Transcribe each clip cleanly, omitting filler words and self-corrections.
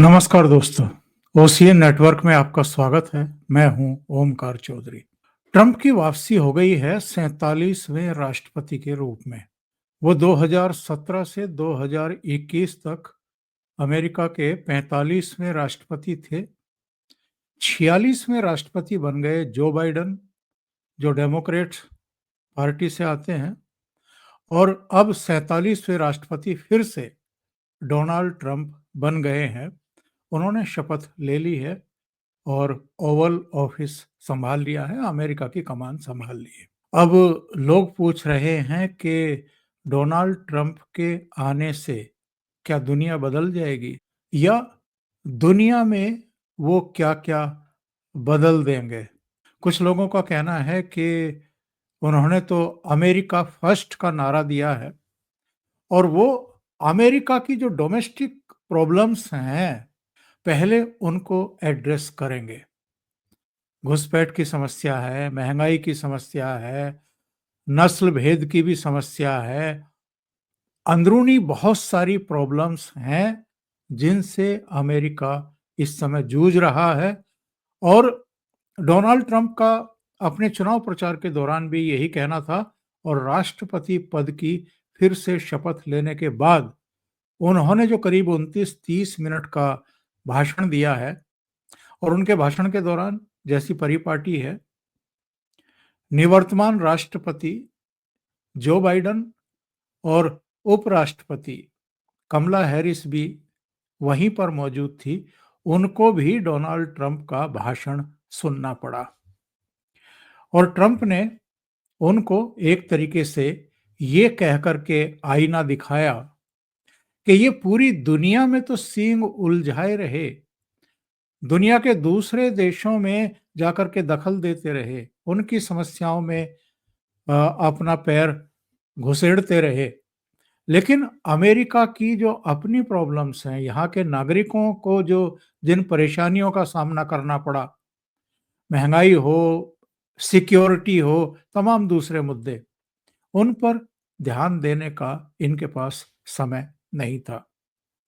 नमस्कार दोस्तों, OCN network में आपका स्वागत है। मैं हूं ओमकार चौधरी। ट्रंप की वापसी हो गई है 47वें राष्ट्रपति के रूप में। वो 2017 से 2021 तक अमेरिका के 45वें राष्ट्रपति थे। 46वें राष्ट्रपति बन गए जो बाइडेन, जो डेमोक्रेट पार्टी से आते हैं, और अब 47वें राष्ट्रपति फिर से डोनाल्ड ट्रंप बन गए हैं। उन्होंने शपथ ले ली है और ओवल ऑफिस संभाल लिया है, अमेरिका की कमान संभाल ली है। अब लोग पूछ रहे हैं कि डोनाल्ड ट्रंप के आने से क्या दुनिया बदल जाएगी, या दुनिया में वो क्या-क्या बदल देंगे। कुछ लोगों का कहना है कि उन्होंने तो अमेरिका फर्स्ट का नारा दिया है और वो अमेरिका की जो डोमेस्टिक प्रॉब्लम्स हैं, पहले उनको एड्रेस करेंगे। घुसपैठ की समस्या है, महंगाई की समस्या है, नस्ल भेद की भी समस्या है, अंदरूनी बहुत सारी प्रॉब्लम्स हैं जिनसे अमेरिका इस समय जूझ रहा है। और डोनाल्ड ट्रंप का अपने चुनाव प्रचार के दौरान भी यही कहना था, और राष्ट्रपति पद की फिर से शपथ लेने के बाद उन्होंने जो करीब 29-30 मिनट का भाषण दिया है, और उनके भाषण के दौरान जैसी परिपाटी है, निवर्तमान राष्ट्रपति जो बाइडेन और उपराष्ट्रपति कमला हैरिस भी वहीं पर मौजूद थी। उनको भी डोनाल्ड ट्रंप का भाषण सुनना पड़ा, और ट्रंप ने उनको एक तरीके से ये कह कर के आईना दिखाया कि ये पूरी दुनिया में तो सींग उलझाए रहे, दुनिया के दूसरे देशों में जाकर के दखल देते रहे, उनकी समस्याओं में अपना पैर घुसेड़ते रहे, लेकिन अमेरिका की जो अपनी प्रॉब्लम्स हैं, यहाँ के नागरिकों को जो जिन परेशानियों का सामना करना पड़ा, महंगाई हो, सिक्योरिटी हो, तमाम दूसरे मुद्दे, उन पर ध्यान देने का इनके पास समय नहीं था।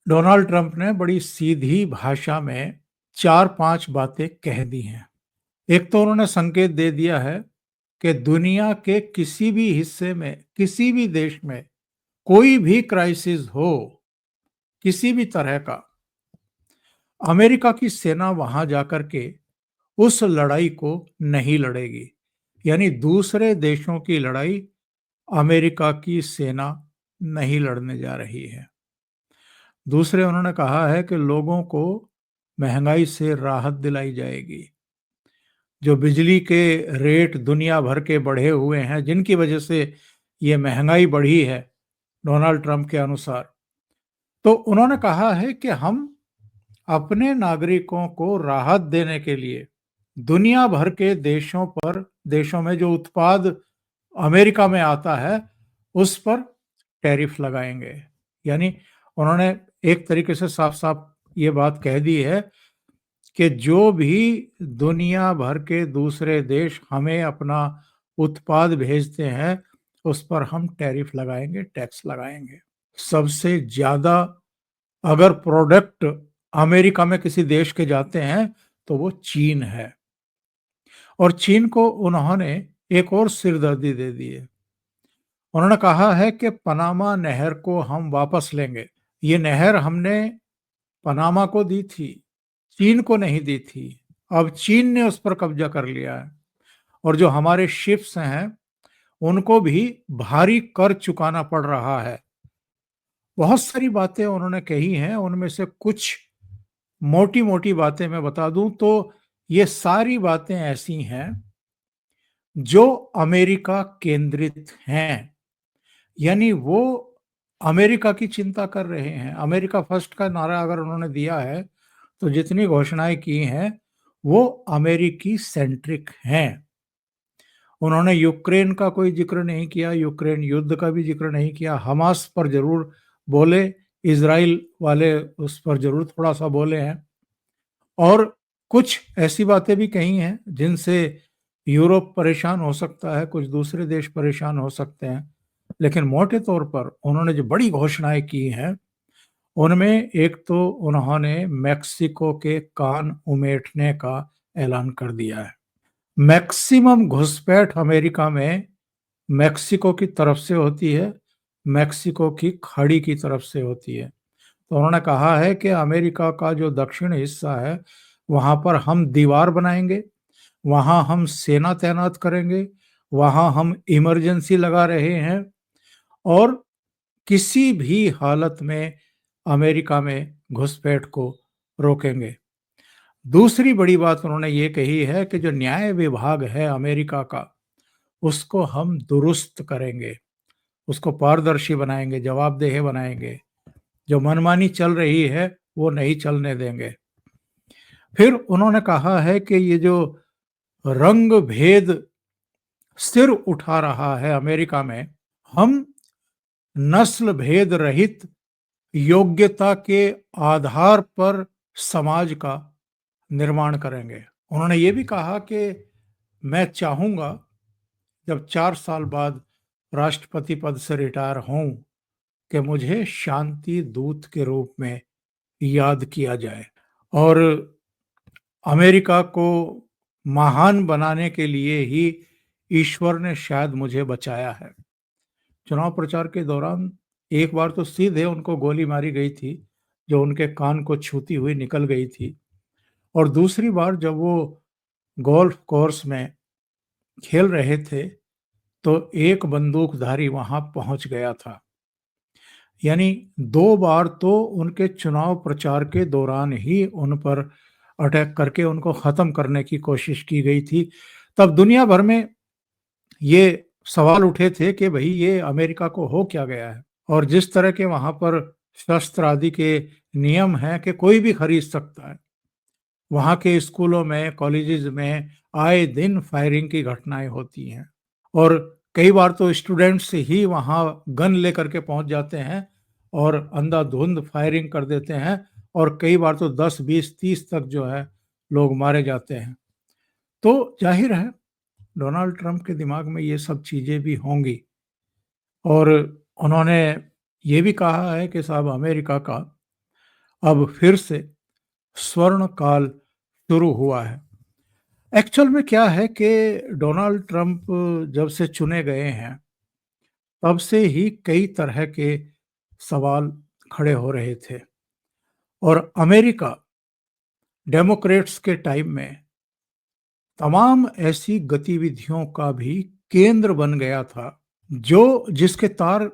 डोनाल्ड ट्रंप ने बड़ी सीधी भाषा में 4-5 बातें कह दी हैं। एक तो उन्होंने संकेत दे दिया है कि दुनिया के किसी भी हिस्से में, किसी भी देश में कोई भी क्राइसिस हो, किसी भी तरह का, अमेरिका की सेना वहां जाकर के उस लड़ाई को नहीं लड़ेगी। यानी दूसरे देशों की लड़ाई अमेरिका की सेना नहीं लड़ने जा रही है। दूसरे, उन्होंने कहा है कि लोगों को महंगाई से राहत दिलाई जाएगी। जो बिजली के रेट दुनिया भर के बढ़े हुए हैं, जिनकी वजह से ये महंगाई बढ़ी है डोनाल्ड ट्रंप के अनुसार, तो उन्होंने कहा है कि हम अपने नागरिकों को राहत देने के लिए दुनिया भर के देशों में जो उत्पाद अमेरिका में आता है उस पर टैरिफ लगाएंगे। यानी उन्होंने एक तरीके से साफ-साफ ये बात कह दी है कि जो भी दुनिया भर के दूसरे देश हमें अपना उत्पाद भेजते हैं, उस पर हम टैरिफ लगाएंगे, टैक्स लगाएंगे। सबसे ज्यादा अगर प्रोडक्ट अमेरिका में किसी देश के जाते हैं तो वो चीन है, और चीन को उन्होंने एक और सिरदर्दी दे दी है। उन्होंने कहा है कि पनामा नहर को हम वापस लेंगे। ये नहर हमने पनामा को दी थी, चीन को नहीं दी थी। अब चीन ने उस पर कब्जा कर लिया है, और जो हमारे शिप्स हैं उनको भी भारी कर चुकाना पड़ रहा है। बहुत सारी बातें उन्होंने कही हैं, उनमें से कुछ मोटी-मोटी बातें मैं बता दूं तो ये सारी बातें ऐसी हैं जो अमेरिका केंद्रित हैं। यानी वो अमेरिका की चिंता कर रहे हैं। अमेरिका फर्स्ट का नारा अगर उन्होंने दिया है तो जितनी घोषणाएं की हैं वो अमेरिकी सेंट्रिक हैं। उन्होंने यूक्रेन का कोई जिक्र नहीं किया, यूक्रेन युद्ध का भी जिक्र नहीं किया। हमास पर जरूर बोले, इजराइल वाले उस पर जरूर थोड़ा सा बोले हैं, और कुछ ऐसी बातें भी कही हैं जिनसे यूरोप परेशान हो सकता है, कुछ दूसरे देश परेशान हो सकते हैं। लेकिन मोटे तौर पर उन्होंने जो बड़ी घोषणाएं की हैं उनमें एक तो उन्होंने मेक्सिको के कान उमेटने का ऐलान कर दिया है। मैक्सिमम घुसपैठ अमेरिका में मेक्सिको की तरफ से होती है, मेक्सिको की खाड़ी की तरफ से होती है। तो उन्होंने कहा है कि अमेरिका का जो दक्षिण हिस्सा है, वहाँ पर हम दीवार बनाएँगे, वहाँ हम सेना तैनात करेंगे, वहाँ हम इमरजेंसी लगा रहे हैं और किसी भी हालत में अमेरिका में घुसपैठ को रोकेंगे। दूसरी बड़ी बात उन्होंने ये कही है कि जो न्याय विभाग है अमेरिका का, उसको हम दुरुस्त करेंगे, उसको पारदर्शी बनाएँगे, जवाबदेह बनाएँगे। जो मनमानी चल रही है, वो नहीं चलने देंगे। फिर उन्होंने कहा है कि ये जो रंग भेद सिर उठा रहा है अमेरिका में, हम नस्ल भेद रहित योग्यता के आधार पर समाज का निर्माण करेंगे। उन्होंने ये भी कहा कि मैं चाहूँगा जब 4 साल बाद राष्ट्रपति पद से रिटायर होऊँ कि मुझे शांति दूत के रूप में याद किया जाए और अमेरिका को महान बनाने के लिए ही ईश्वर ने शायद मुझे बचाया है। चुनाव प्रचार के दौरान एक बार तो सीधे उनको गोली मारी गई थी, जो उनके कान को छूती हुई निकल गई थी और दूसरी बार जब वो गोल्फ कोर्स में खेल रहे थे, तो एक बंदूकधारी वहां पहुंच गया था। यानी 2 बार तो उनके चुनाव प्रचार के दौरान ही उन पर अटैक करके उनको खत्म करने की कोशिश की गई थी। तब दुनिया भर में ये सवाल उठे थे कि भई ये अमेरिका को हो क्या गया है? और जिस तरह के वहाँ पर शस्त्र आदि के नियम हैं कि कोई भी खरीद सकता है। वहाँ के स्कूलों में, कॉलेजेस में आए दिन फायरिंग की घटनाएँ होती हैं और कई बार तो स्टूडेंट्स ही वहाँ गन लेकर के पहुँच जाते हैं और अंधाधुंध फायरिंग कर देते हैं और कई बार तो 10, 20, 30 तक जो है लोग मारे जाते हैं। तो ज़ाहिर है डोनाल्ड ट्रंप के दिमाग में ये सब चीज़ें भी होंगी और उन्होंने ये भी कहा है कि साहब अमेरिका का अब फिर से स्वर्ण काल शुरू हुआ है। एक्चुअल में क्या है कि डोनाल्ड ट्रंप जब से चुने गए हैं, तब से ही कई तरह के सवाल खड़े हो रहे थे और अमेरिका डेमोक्रेट्स के टाइम में तमाम ऐसी गतिविधियों का भी केंद्र बन गया था, जो जिसके तार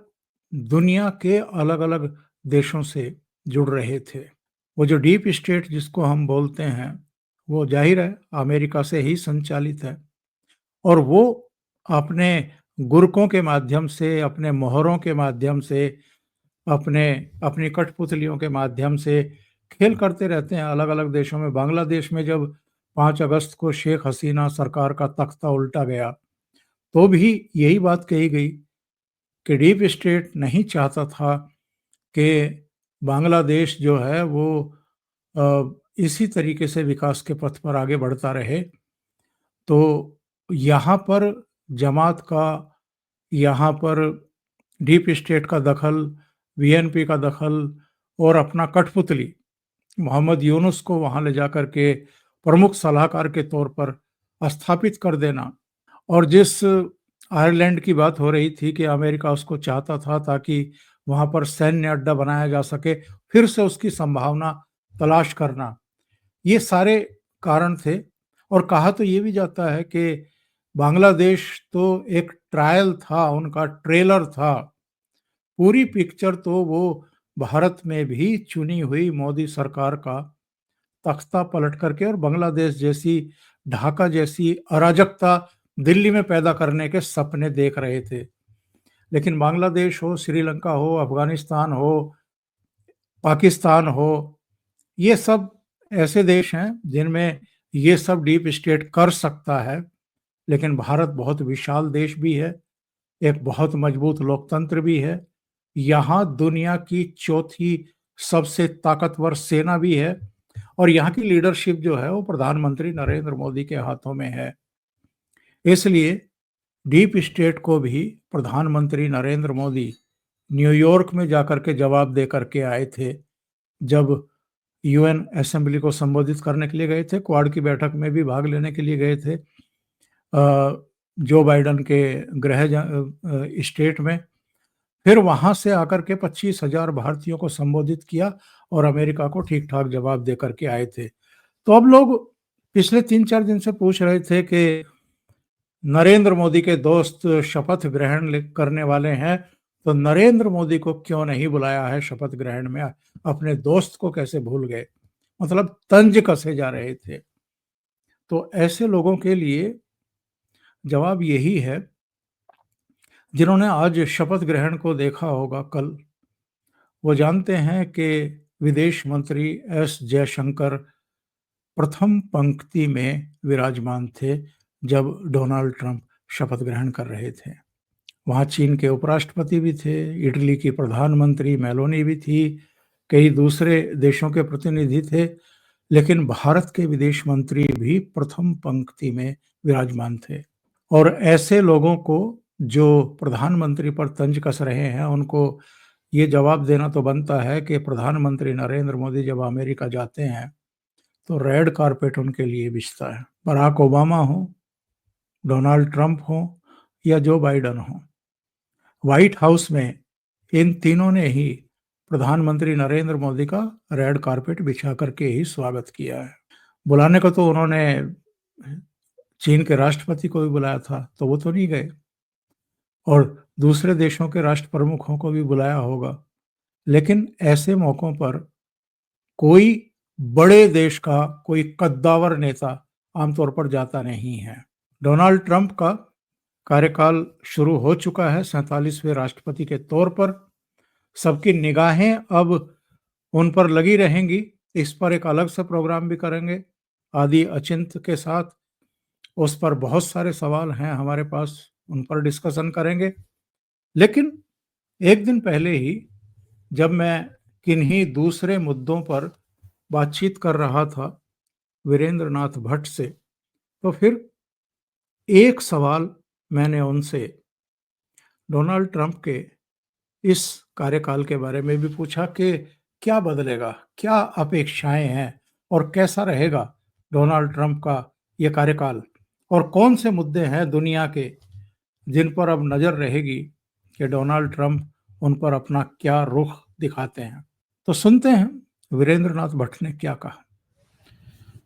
दुनिया के अलग-अलग देशों से जुड़ रहे थे। वो जो डीप स्टेट जिसको हम बोलते हैं, वो ज़ाहिर है अमेरिका से ही संचालित है और वो अपने गुरकों के माध्यम से, अपने मोहरों के माध्यम से, अपनी कठपुतलियों के माध्यम से खेल करते रहते हैं अलग-अलग देशों में। बांग्लादेश में जब 5 अगस्त को शेख हसीना सरकार का तख्ता उल्टा गया, तो भी यही बात कही गई कि डीप स्टेट नहीं चाहता था कि बांग्लादेश जो है वो इसी तरीके से विकास के पथ पर आगे बढ़ता रहे। तो यहाँ पर जमात का, यहाँ पर डीप स्टेट का दखल, वीएनपी का दखल और अपना कठपुतली मोहम्मद यूनुस को वहाँ ले जाकर के प्रमुख सलाहकार के तौर पर स्थापित कर देना और जिस आयरलैंड की बात हो रही थी कि अमेरिका उसको चाहता था ताकि वहाँ पर सैन्य अड्डा बनाया जा सके, फिर से उसकी संभावना तलाश करना, ये सारे कारण थे और कहा तो ये भी जाता है कि बांग्लादेश तो एक ट्रायल था, उनका ट्रेलर था। पूरी पिक्चर तो वो भारत में भी चुनी हुई मोदी सरकार का तख्ता पलट करके और बांग्लादेश जैसी, ढाका जैसी अराजकता दिल्ली में पैदा करने के सपने देख रहे थे। लेकिन बांग्लादेश हो, श्रीलंका हो, अफ़गानिस्तान हो, पाकिस्तान हो, ये सब ऐसे देश हैं जिनमें ये सब डीप स्टेट कर सकता है, लेकिन भारत बहुत विशाल देश भी है, एक बहुत मजबूत लोकतंत्र भी है। यहाँ दुनिया की चौथी सबसे ताकतवर सेना भी है और यहाँ की लीडरशिप जो है वो प्रधानमंत्री नरेंद्र मोदी के हाथों में है। इसलिए डीप स्टेट को भी प्रधानमंत्री नरेंद्र मोदी न्यूयॉर्क में जाकर के जवाब दे करके आए थे जब यूएन असेंबली को संबोधित करने के लिए गए थे, क्वाड की बैठक में भी भाग लेने के लिए गए थे जो बाइडेन के गृह स्टेट में। फिर वहां से आकर के 25,000 भारतीयों को संबोधित किया और अमेरिका को ठीक ठाक जवाब दे करके आए थे। तो अब लोग पिछले 3-4 दिन से पूछ रहे थे कि नरेंद्र मोदी के दोस्त शपथ ग्रहण करने वाले हैं, तो नरेंद्र मोदी को क्यों नहीं बुलाया है शपथ ग्रहण में? अपने दोस्त को कैसे भूल गए? मतलब तंज कसे जा रहे थे। तो ऐसे लोगों के लिए जवाब यही है, जिन्होंने आज शपथ ग्रहण को देखा होगा कल, वो जानते हैं कि विदेश मंत्री एस जयशंकर प्रथम पंक्ति में विराजमान थे जब डोनाल्ड ट्रंप शपथ ग्रहण कर रहे थे। वहाँ चीन के उपराष्ट्रपति भी थे, इटली की प्रधानमंत्री मेलोनी भी थी, कई दूसरे देशों के प्रतिनिधि थे, लेकिन भारत के विदेश मंत्री भी प्रथम पंक्ति में विराजमान थे। और ऐसे लोगों को जो प्रधानमंत्री पर तंज कस रहे हैं, उनको ये जवाब देना तो बनता है कि प्रधानमंत्री नरेंद्र मोदी जब अमेरिका जाते हैं तो रेड कारपेट उनके लिए बिछता है। बराक ओबामा हो, डोनाल्ड ट्रंप हो या जो बाइडेन हो, व्हाइट हाउस में इन तीनों ने ही प्रधानमंत्री नरेंद्र मोदी का रेड कारपेट बिछा करके ही स्वागत किया है। बुलाने को तो उन्होंने चीन के राष्ट्रपति को भी बुलाया था, तो वो तो नहीं गए, और दूसरे देशों के राष्ट्र प्रमुखों को भी बुलाया होगा, लेकिन ऐसे मौकों पर कोई बड़े देश का कोई कद्दावर नेता आमतौर पर जाता नहीं है। डोनाल्ड ट्रंप का कार्यकाल शुरू हो चुका है 47वें राष्ट्रपति के तौर पर। सबकी निगाहें अब उन पर लगी रहेंगी। इस पर एक अलग से प्रोग्राम भी करेंगे आदि अचिंत के साथ। उस पर बहुत सारे सवाल हैं हमारे पास, उन पर डिस्कशन करेंगे। लेकिन एक दिन पहले ही जब मैं किन्हीं दूसरे मुद्दों पर बातचीत कर रहा था वीरेंद्र नाथ भट्ट से, तो फिर एक सवाल मैंने उनसे डोनाल्ड ट्रंप के इस कार्यकाल के बारे में भी पूछा कि क्या बदलेगा, क्या अपेक्षाएं हैं और कैसा रहेगा डोनाल्ड ट्रंप का ये कार्यकाल, और कौन से मुद्दे हैं दुनिया के जिन पर अब नजर रहेगी कि डोनाल्ड ट्रंप उन पर अपना क्या रुख दिखाते हैं। तो सुनते हैं वीरेंद्र नाथ भट्ट ने क्या कहा।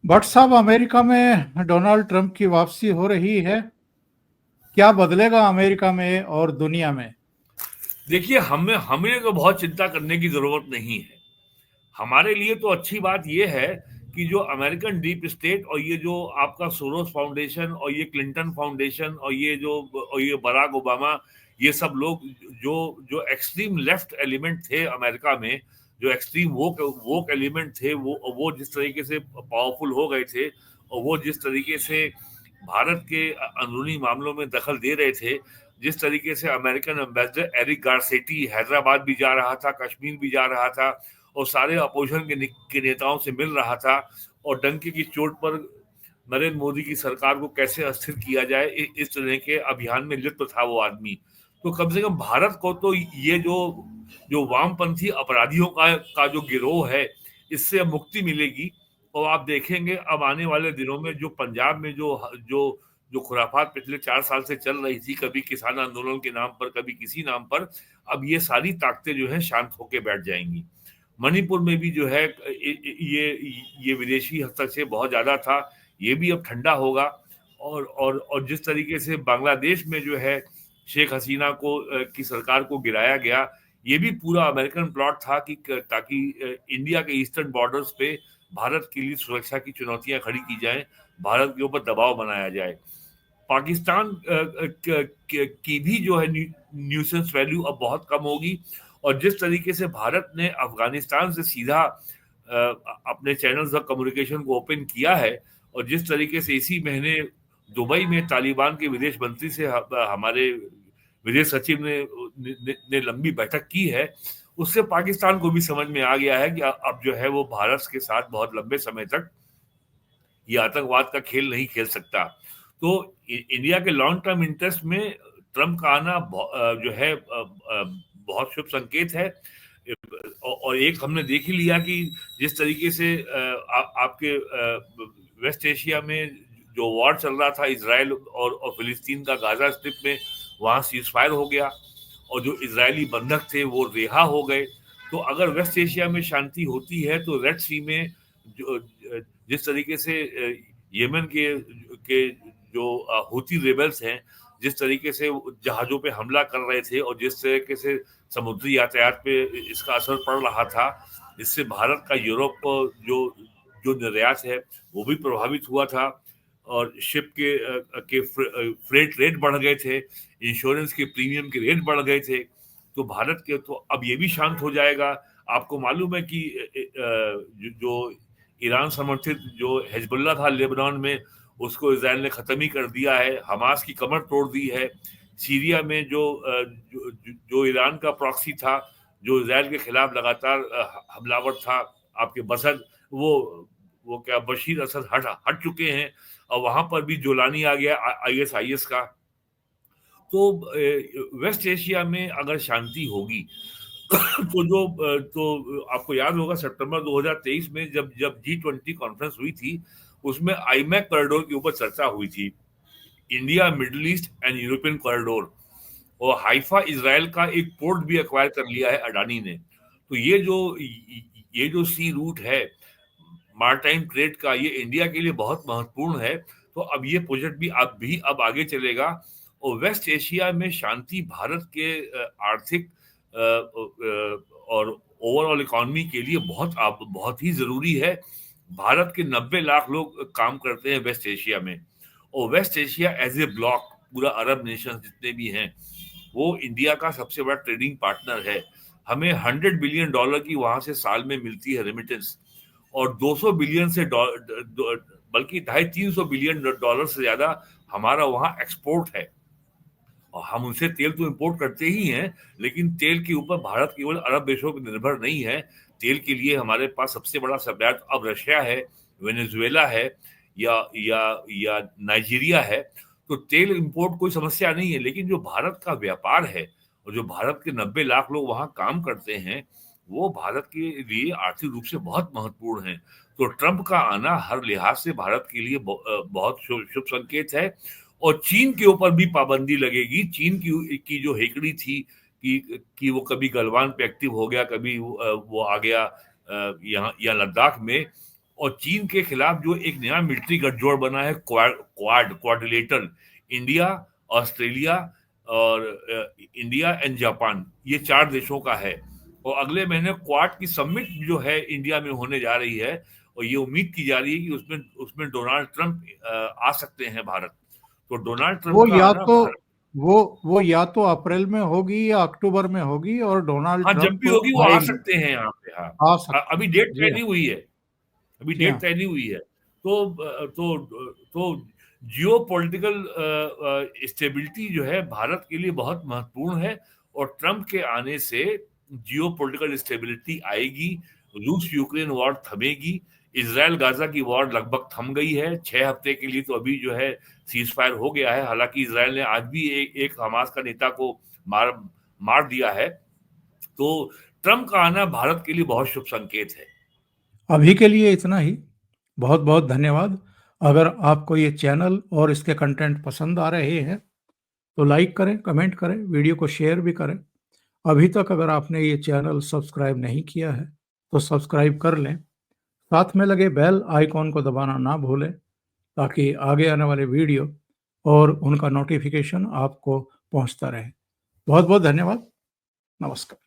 भट्ट साहब, अमेरिका में डोनाल्ड ट्रंप की वापसी हो रही है, क्या बदलेगा अमेरिका में और दुनिया में? देखिए, हमें हमें तो बहुत चिंता करने की जरूरत नहीं है। हमारे लिए तो अच्छी बात यह है कि जो अमेरिकन डीप स्टेट और ये जो आपका सोरोस फाउंडेशन और ये क्लिंटन फाउंडेशन और ये बराक ओबामा, ये सब लोग जो जो एक्सट्रीम लेफ्ट एलिमेंट थे अमेरिका में, जो एक्सट्रीम वोक एलिमेंट थे, वो जिस तरीके से पावरफुल हो गए थे और वो जिस तरीके से भारत के अंदरूनी मामलों में दखल दे रहे थे, जिस तरीके से American ambassador Eric Garcetti Hyderabad भी जा रहा था, कश्मीर भी जा रहा था और सारे अपोजिशन के नेताओं से मिल रहा था और डंके की चोट पर नरेंद्र मोदी की सरकार को कैसे अस्थिर किया जाए, इस तरह के अभियान में लिप्त था वो आदमी। तो कम से कम भारत को तो ये जो जो वामपंथी अपराधियों का जो गिरोह है, इससे अब मुक्ति मिलेगी। और आप देखेंगे अब आने वाले दिनों में जो पंजाब में जो जो जो खुराफात पिछले 4 साल से चल रही थी, कभी किसान आंदोलन के नाम पर, कभी किसी नाम पर, अब ये सारी ताकतें जो है शांत होकर बैठ जाएंगी। मणिपुर में भी जो है ये विदेशी हस्तक्षेप बहुत ज्यादा था, ये भी अब ठंडा होगा। और जिस तरीके से बांग्लादेश में जो है शेख हसीना की सरकार को गिराया गया, ये भी पूरा अमेरिकन प्लॉट था कि ताकि इंडिया के ईस्टर्न बॉर्डर्स पे भारत के लिए सुरक्षा की चुनौतियां खड़ी की जाएं, भारत के ऊपर दबाव बनाया जाए। पाकिस्तान की भी जो है न्यूसेंस वैल्यू अब बहुत कम होगी। और जिस तरीके से भारत ने अफगानिस्तान से सीधा अपने चैनल्स ऑफ कम्युनिकेशन को ओपन किया है और जिस तरीके से इसी महीने दुबई में तालिबान के विदेश मंत्री से हमारे विदेश सचिव ने लंबी बैठक की है, उससे पाकिस्तान को भी समझ में आ गया है कि अब जो है वो भारत के साथ बहुत लंबे समय तक ये आतंकवाद का खेल नहीं खेल सकता। तो इंडिया के लॉन्ग टर्म इंटरेस्ट में ट्रंप का आना जो है बहुत शुभ संकेत है। और एक हमने देख ही लिया कि जिस तरीके से आपके वेस्ट एशिया में जो वॉर चल रहा था इजराइल और फिलिस्तीन का गाजा स्ट्रिप में, वहां सीज फायर हो गया और जो इजरायली बंधक थे वो रिहा हो गए। तो अगर वेस्ट एशिया में शांति होती है तो रेड सी में जो जिस तरीके से यमन के जो हूती रेबल्स हैं, जिस तरीके से जहाजों पे हमला कर रहे थे और जिस तरीके से समुद्री यातायात पे इसका असर पड़ रहा था, इससे भारत का यूरोप को जो जो निर्यात है वो भी प्रभावित हुआ था और शिप के फ्रेट रेट बढ़ गए थे, इंश्योरेंस के प्रीमियम के रेट बढ़ गए थे। तो भारत के तो अब ये भी शांत हो जाएगा। आपको मालूम है कि जो ईरान समर्थित जो हिजबुल्लाह था लेबनान में, उसको इसराइल ने खत्म ही कर दिया है, हमास की कमर तोड़ दी है। सीरिया में जो ईरान का प्रॉक्सी था, जो इसराइल के खिलाफ लगातार हमलावर था, आपके बसद वो क्या बशीर असद हट चुके हैं और वहां पर भी जोलानी आ गया आईएसआईएस का। तो वेस्ट एशिया में अगर शांति होगी तो आपको याद होगा सितंबर 2023 में जब जब G20 कॉन्फ्रेंस हुई थी, उसमें आईमैक कॉरिडोर के ऊपर चर्चा हुई थी, India middle east and European corridor, और हाइफा इजराइल का एक पोर्ट भी एक्वायर कर लिया है अडानी ने। तो ये जो सी रूट है मारटाइम ट्रेड का, ये इंडिया के लिए बहुत महत्वपूर्ण है। तो अब ये प्रोजेक्ट भी अब आगे चलेगा और वेस्ट एशिया में शांति भारत के आर्थिक और ओवरऑल इकोनॉमी के लिए बहुत ही जरूरी है। भारत के 90 लाख लोग काम करते हैं वेस्ट एशिया में, और West Asia as a block, पूरा अरब नेशन जितने भी हैं, वो इंडिया का सबसे बड़ा ट्रेडिंग पार्टनर है। हमें $100 बिलियन की वहां से साल में मिलती है रेमिटेंस, और 200 बिलियन से बल्कि 250-300 बिलियन डॉलर से ज्यादा हमारा वहां एक्सपोर्ट है। और हम उनसे तेल तो इंपोर्ट करते ही हैं, लेकिन तेल के ऊपर भारत केवल अरब देशों पर निर्भर नहीं है। तेल के लिए हमारे पास सबसे बड़ा सप्लायर अब रशिया है, वेनेजुएला है, या नाइजीरिया है। तो तेल इंपोर्ट कोई समस्या नहीं है, लेकिन जो भारत का व्यापार है और जो भारत के 90 लाख लोग वहां काम करते हैं, वो भारत के लिए आर्थिक रूप से बहुत महत्वपूर्ण है। तो ट्रंप का आना हर लिहाज से भारत के लिए बहुत शुभ संकेत है। और चीन के ऊपर भी पाबंदी लगेगी। चीन की जो हेकड़ी थी कि वो कभी गलवान पे एक्टिव हो गया, कभी वो आ गया यहाँ लद्दाख में, और चीन के खिलाफ जो एक नया मिलिट्री गठजोड़ बना है क्वाड्रिलेटरल, इंडिया, ऑस्ट्रेलिया और इंडिया एंड जापान, ये 4 देशों का है। और अगले महीने क्वाड की समिट जो है इंडिया में होने जा रही है, और ये उम्मीद की जा रही है कि उसमें डोनाल्ड ट्रंप आ सकते हैं भारत। तो डोनाल्ड ट्रंप वो का या आना तो भारत, वो या तो अप्रैल में होगी या अक्टूबर में होगी, और डोनाल्ड हाँ जब ट्रंप भी होगी वो आ आएंगे, सकते हैं यहाँ पे। हाँ, आ सकते अभी हैं। डेट जी तय हाँ, नहीं हुई है, अभी जी डेट हाँ। तय नहीं हुई है। तो जियो पोलिटिकल स्टेबिलिटी जो है भारत के लिए बहुत महत्वपूर्ण है, और ट्रंप के आने से जियो पोलिटिकल स्टेबिलिटी आएगी। रूस यूक्रेन वॉर थमेगी, इसराइल गाजा की वॉर लगभग थम गई है 6 हफ्ते के लिए। तो अभी जो है सीज फायर हो गया है, हालांकि इसराइल ने आज भी एक हमास का नेता को मार दिया है। तो ट्रंप का आना भारत के लिए बहुत शुभ संकेत है। अभी के लिए इतना ही। बहुत बहुत धन्यवाद। अगर आपको ये चैनल और इसके कंटेंट पसंद आ रहे हैं तो लाइक करें, कमेंट करें, वीडियो को शेयर भी करें। अभी तक अगर आपने ये चैनल सब्सक्राइब नहीं किया है तो सब्सक्राइब कर लें। साथ में लगे बेल आइकॉन को दबाना ना भूलें, ताकि आगे आने वाले वीडियो और उनका नोटिफिकेशन आपको पहुंचता रहे। बहुत बहुत धन्यवाद। नमस्कार।